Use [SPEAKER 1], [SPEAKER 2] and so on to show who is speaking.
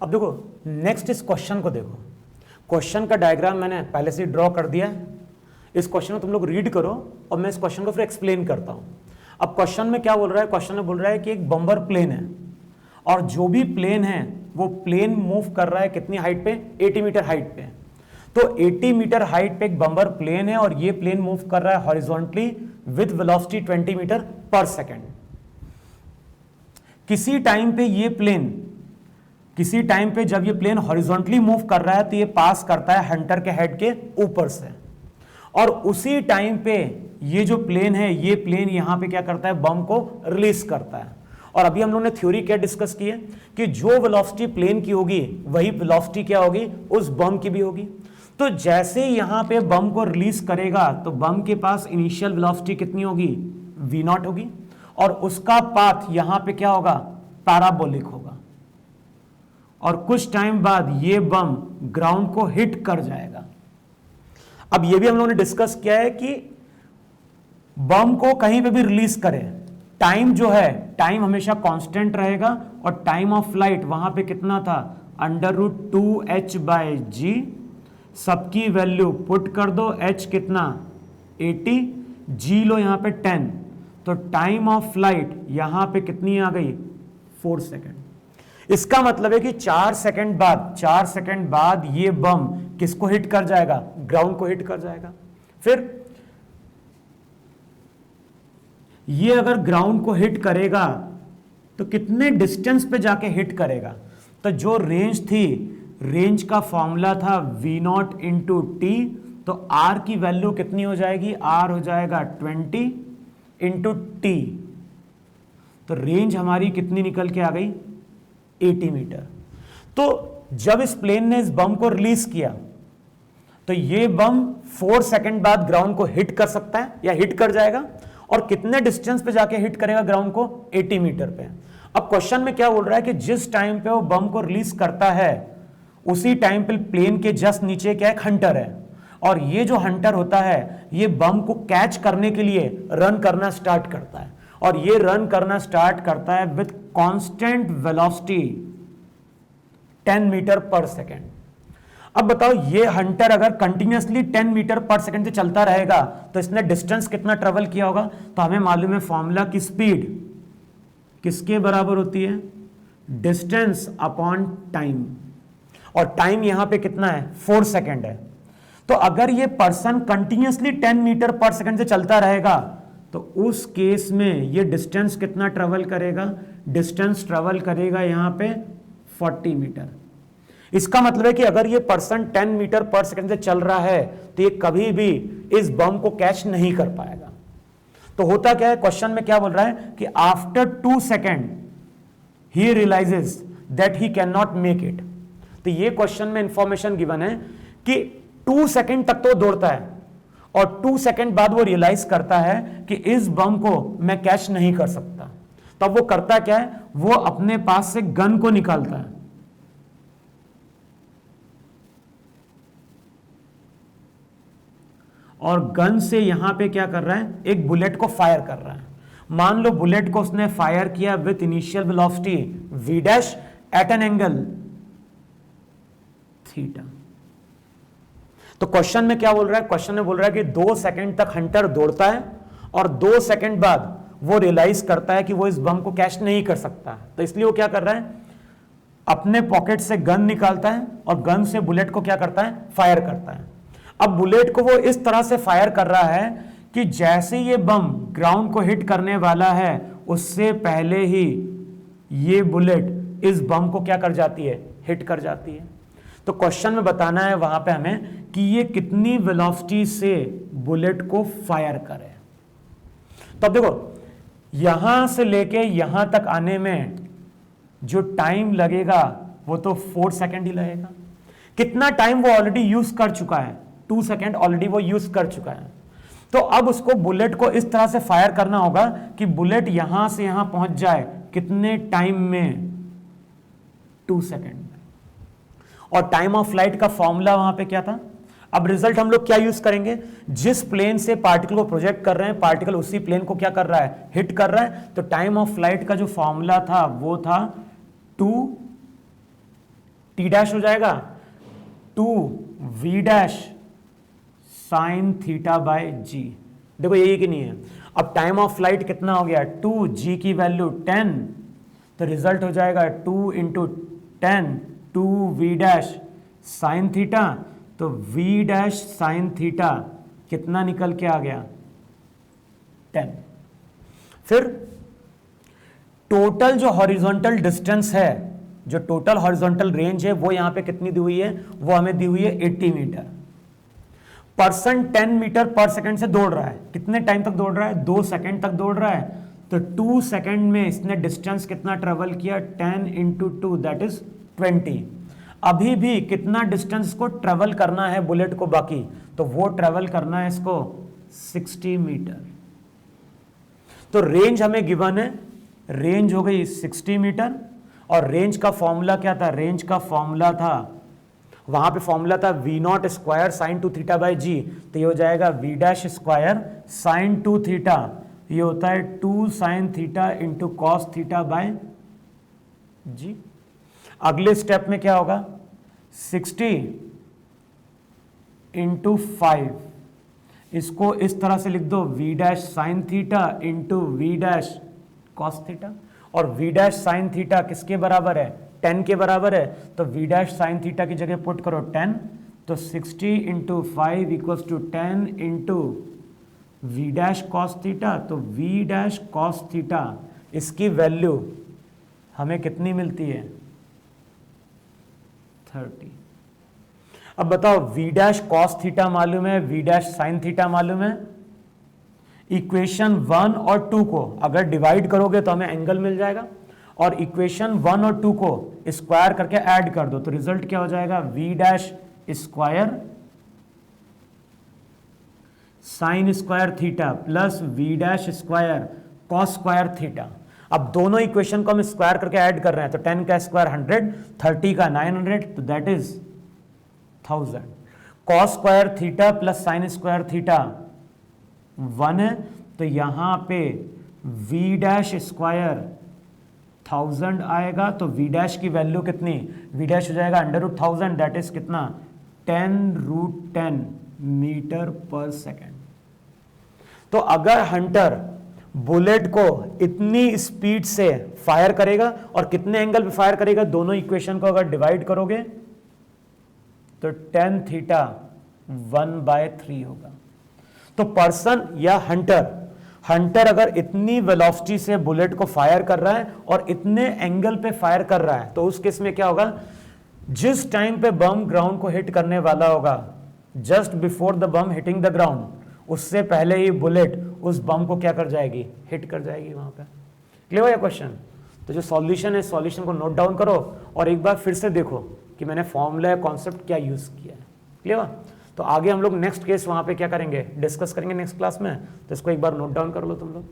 [SPEAKER 1] अब देखो नेक्स्ट इस क्वेश्चन को देखो, क्वेश्चन का डायग्राम मैंने पहले से ड्रॉ कर दिया है। इस क्वेश्चन को तुम लोग रीड करो और मैं इस क्वेश्चन को फिर एक्सप्लेन करता हूं। अब क्वेश्चन में क्या बोल रहा है, क्वेश्चन में बोल रहा है कि एक बम्पर प्लेन है और जो भी प्लेन है वो प्लेन मूव कर रहा है कितनी हाइट पे, 80 मीटर हाइट पे। तो 80 मीटर हाइट पे एक बम्पर प्लेन है और ये प्लेन मूव कर रहा है हॉरिजॉन्टली विद वेलोसिटी 20 मीटर पर सेकेंड। किसी टाइम पे जब ये प्लेन हॉरिजॉन्टली मूव कर रहा है तो ये पास करता है हंटर के हेड के ऊपर से, और उसी टाइम पे ये जो प्लेन है ये प्लेन यहां पे क्या करता है, बम को रिलीज करता है। और अभी हम लोगों ने थ्योरी क्या डिस्कस की है कि जो वेलोसिटी प्लेन की होगी वही वेलोसिटी क्या होगी, उस बम की भी होगी। तो जैसे यहां पे बम को रिलीज करेगा तो बम के पास इनिशियल वेलोसिटी कितनी होगी, v0 होगी, और उसका पाथ यहां पे क्या होगा, पैराबोलिक होगा, और कुछ टाइम बाद ये बम ग्राउंड को हिट कर जाएगा। अब ये भी हम लोगों ने डिस्कस किया है कि बम को कहीं पे भी रिलीज करें, टाइम जो है, टाइम हमेशा कांस्टेंट रहेगा, और टाइम ऑफ फ्लाइट वहां पे कितना था, √2h/g, सबकी वैल्यू पुट कर दो, h कितना 80, g लो यहां पे 10, तो टाइम ऑफ फ्लाइट यहां पे कितनी आ गई, 4 सेकेंड। इसका मतलब है कि 4 सेकेंड बाद ये बम किसको हिट कर जाएगा, ग्राउंड को हिट कर जाएगा। फिर ये अगर ग्राउंड को हिट करेगा तो कितने डिस्टेंस पे जाके हिट करेगा, तो जो रेंज थी, रेंज का फॉर्मूला था v0 इंटू टी, तो r की वैल्यू कितनी हो जाएगी, r हो जाएगा 20 इंटू टी, तो रेंज हमारी कितनी निकल के आ गई, 80 मीटर। तो जब इस प्लेन ने इस बम को रिलीज किया तो ये बम 4 सेकेंड बाद ग्राउंड को हिट कर सकता है या हिट कर जाएगा, और कितने डिस्टेंस पे जाके हिट करेगा ग्राउंड को, 80 मीटर पे। अब क्वेश्चन में क्या बोल रहा है कि जिस टाइम पे वो बम को रिलीज करता है उसी टाइम पे प्लेन के जस्ट नीचे क्या एक हंटर है, और ये जो हंटर होता है ये बम को कैच करने के लिए रन करना स्टार्ट करता है, और ये रन करना स्टार्ट करता है विद कांस्टेंट वेलोसिटी 10 मीटर पर सेकेंड। अब बताओ ये हंटर अगर कंटिन्यूअसली 10 मीटर पर सेकेंड से चलता रहेगा तो इसने डिस्टेंस कितना ट्रेवल किया होगा, तो हमें मालूम है फॉर्मूला की स्पीड किसके बराबर होती है, डिस्टेंस अपॉन टाइम, और टाइम यहां पे कितना है, 4 सेकेंड है। तो अगर ये पर्सन कंटिन्यूअसली 10 मीटर पर सेकेंड से चलता रहेगा तो उस केस में ये डिस्टेंस कितना ट्रेवल करेगा, डिस्टेंस ट्रेवल करेगा यहां पे 40 मीटर। इसका मतलब है कि अगर ये पर्सन 10 मीटर पर सेकंड से चल रहा है तो ये कभी भी इस बम को कैच नहीं कर पाएगा। तो होता क्या है, क्वेश्चन में क्या बोल रहा है कि आफ्टर 2 सेकेंड ही realises that he can not make it. तो ये क्वेश्चन में इंफॉर्मेशन गिवन है कि 2 सेकेंड तक तो दौड़ता है और 2 सेकेंड बाद वो रियलाइज करता है कि इस बम को मैं कैच नहीं कर सकता। तब वो करता क्या है, वो अपने पास से गन को निकालता है, और गन से यहां पे क्या कर रहा है, एक बुलेट को फायर कर रहा है। मान लो बुलेट को उसने फायर किया with initial velocity v' at an angle theta. तो क्वेश्चन में क्या बोल रहा है, क्वेश्चन में बोल रहा है कि 2 सेकेंड तक हंटर दौड़ता है और 2 सेकेंड बाद वो रियलाइज करता है कि वो इस बम को कैच नहीं कर सकता। तो इसलिए वो क्या कर रहा है, अपने पॉकेट से गन निकालता है और गन से बुलेट को क्या करता है, फायर करता है। अब बुलेट को वो इस तरह से फायर कर रहा है कि जैसे ये बम ग्राउंड को हिट करने वाला है उससे पहले ही ये बुलेट इस बम को क्या कर जाती है, हिट कर जाती है। तो क्वेश्चन में बताना है वहां पे हमें कि ये कितनी वेलोसिटी से बुलेट को फायर करे। तो अब देखो यहां से लेके यहां तक आने में जो टाइम लगेगा वो तो 4 सेकेंड ही लगेगा। कितना टाइम वो ऑलरेडी यूज कर चुका है, 2 सेकेंड ऑलरेडी वो यूज कर चुका है। तो अब उसको बुलेट को इस तरह से फायर करना होगा कि बुलेट यहां से यहां पहुंच जाए कितने टाइम में, 2 सेकेंड में। और टाइम ऑफ फ्लाइट का फॉर्मूला वहां पे क्या था। अब रिजल्ट हम लोग क्या यूज करेंगे, जिस प्लेन से पार्टिकल को प्रोजेक्ट कर रहे हैं पार्टिकल उसी प्लेन को क्या कर रहा है, हिट कर रहा है। तो टाइम ऑफ फ्लाइट का जो फॉर्मूला था वो था 2 टी डैश हो जाएगा 2v' साइन थीटा बाय जी। देखो यही कि नहीं है। अब टाइम ऑफ फ्लाइट कितना हो गया 2, जी की वैल्यू 10, तो रिजल्ट हो जाएगा 2 इंटू 10 2v' साइन थीटा, तो v' साइन थीटा कितना निकल के आ गया 10। फिर टोटल जो हॉरिजॉन्टल डिस्टेंस है, जो टोटल हॉरिजॉन्टल रेंज है, वो यहां पे कितनी दी हुई है, वो हमें दी हुई है 80 मीटर। पर्सन 10 मीटर पर सेकंड से दौड़ रहा है, कितने टाइम तक दौड़ रहा है 2 सेकंड तक दौड़ रहा है, तो 2 सेकंड में इसने डिस्टेंस कितना ट्रेवल किया 10 इंटू 2 दैट इज 20। अभी भी कितना डिस्टेंस को ट्रेवल करना है बुलेट को बाकी, तो वो ट्रेवल करना है इसको 60 मीटर। तो रेंज हमें गिवन है, रेंज हो गई 60 मीटर, और रेंज का फॉर्मूला क्या था, रेंज का फॉर्मूला था, वहां पे फॉर्मूला था v0 square sine 2 theta by g, तो ये हो जाएगा v' स्क्वायर साइन 2 थीटा, ये होता है 2 sine theta into cos theta by g. अगले स्टेप में क्या होगा 60 इंटू 5, इसको इस तरह से लिख दो v' sign theta into v' cos theta, और v' साइन थीटा किसके बराबर है 10 के बराबर है, तो v' साइन थीटा की जगह पुट करो 10, तो 60 into 5 equals to 10 into v' cos theta, तो v' कॉस थीटा इसकी वैल्यू हमें कितनी मिलती है 30। अब बताओ v' कॉस थीटा मालूम है, v' साइन थीटा मालूम है, इक्वेशन 1 और 2 को अगर डिवाइड करोगे तो हमें एंगल मिल जाएगा, और इक्वेशन 1 और 2 को स्क्वायर करके ऐड कर दो, तो रिजल्ट क्या हो जाएगा v' square sine square theta plus v' square cos square theta. अब दोनों इक्वेशन को हम स्क्वायर करके ऐड कर रहे हैं, तो 10 का स्क्वायर 100, 30 का 900, तो that is 1000। Cos square theta plus sine square theta 1 है, तो यहां पे v' स्क्वायर 1000 आएगा, तो v' की वैल्यू कितनी, v' हो जाएगा √1000 दैट इज कितना 10√10 मीटर पर सेकेंड। तो अगर हंटर बुलेट को इतनी स्पीड से फायर करेगा और कितने एंगल पे फायर करेगा, दोनों इक्वेशन को अगर डिवाइड करोगे तो tan थीटा 1/3 होगा। तो पर्सन या हंटर अगर इतनी वेलोसिटी से बुलेट को फायर कर रहा है और इतने एंगल पे फायर कर रहा है, तो उस केस में क्या होगा, जिस टाइम पे बम ग्राउंड को हिट करने वाला होगा, just before the bomb hitting the ground, उससे पहले ही बुलेट उस बम को क्या कर जाएगी, हिट कर जाएगी वहां पे। क्लियर है क्वेश्चन? तो जो सॉल्यूशन है, सॉल्यूशन को नोट डाउन करो और एक बार फिर से देखो कि मैंने फॉर्मूला या कॉन्सेप्ट क्या यूज किया है। क्लियर? तो आगे हम लोग नेक्स्ट केस वहां पे क्या करेंगे, डिस्कस करेंगे नेक्स्ट क्लास में, तो इसको एक बार नोट डाउन कर लो तुम लोग।